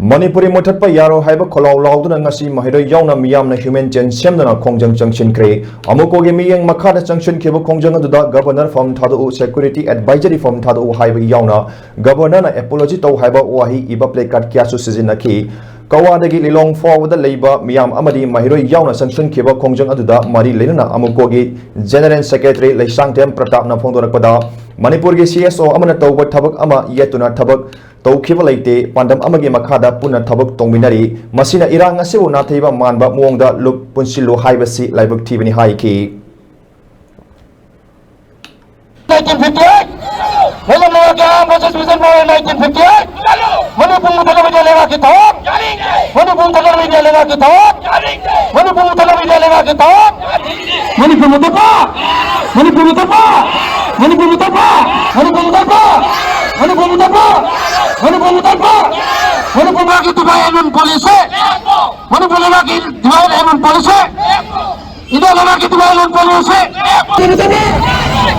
Manipuri Mutapa Yaro Hyber Kolau Laudun and Nasi Mahiro Yana Miyamna Human Gen Semna Kongjang Junction Kre, AMUCO Miyeng Makhada Junction Kibo Kongjang Governor from Tadu Security Advisory from Tadu Hyber Yana, Governor Apology to Hyber Wahi Iba Plakat Kiasu Sizinaki, Kawadagi Lilong forward the Labour Miyam Amadi Mahiro Yana Sanction Kibo Kongjang Aduda Mari Lena AMUCO General Secretary Lesangtem Pratap Nafondorapada, Manipur CSO Amana Toba Tabak Ama Yetuna Tabak. Taukiba laite pandam amagi makhada puna thabak tongminari masina irang asibu nathaiba manba muongda lup punsilu haibasi laibak thibani haiki 1958 process vision for 1958 Manipur Mutalawi Lega Kitab Manipur Mutalawi Lega Kitab Manipur Mutalawi Lega Kitab Manipur Mutapa Manipur Mutapa Manipur Mutapa Manipur Mutapa Manipur Mutapa Manipur Mutapa Manipur lagi dibayar polisi Manipur lagi dibayar polisi ini lagi dibayar polisi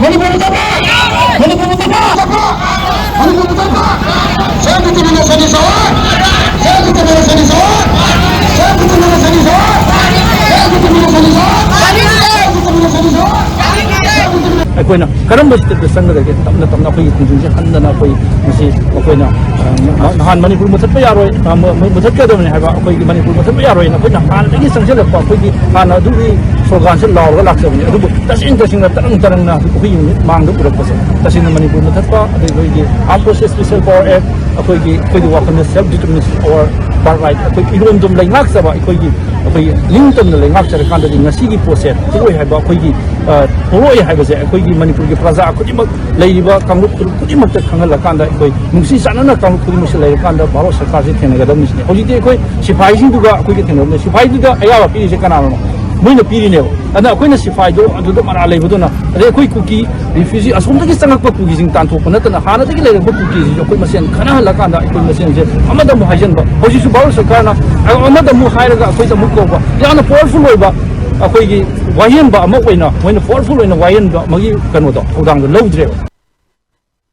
Manipur Mutapa Manipur Mutapa Manipur Mutapa saya tidak merasa disawat saya tidak merasa disawat saya tidak merasa disawat saya tidak merasa disawat saya tidak merasa disawat Akoina karam basta da sanga da ke tamna tamna koi kunjung hanna na koi masi akoina han Manipur muthatpa yaroi muthatka da ne haba koi Manipur muthatpa yaroi na koina han da gi sangsel pa koi gi han adu gi slogan se law ga laksa ni adu tasin na tarang na koi unit mang du purak pase tasin Manipur muthatpa adu koi gi armed forces special power act koi gi wakam self determination or bar right koi iron dum lai ngak sa ba koi gi koi lington na lai ngak sa kan da ngasi gi process koi haba koi gi Puroi haibase akoigi Manipur ki praja akudimak leiba kamluk kudimak ta khangal kanda akoi mungsi sanana kamluk kudimak se lai kanda baro sarkar se thena gadam nisne hojite akoi sifai sing duga akoi ki thena ne sifai duga ayawa pi se kana no moina piri ne ana akoi na sifai do adu da mara leibu do na ade akoi kuki refugee asum da ki sangak pa kuki sing tan thopna ta na hana da ki leiba kuki ji akoi masen khana hala kanda akoi masen je amada mu hajan ba hoji su baro sarkar na amada mu hairaga akoi ta mu ko ba yana powerful oi ba akoigi wayen ba ama oina moina powerful oina wayen ba magi kano do udang lo dre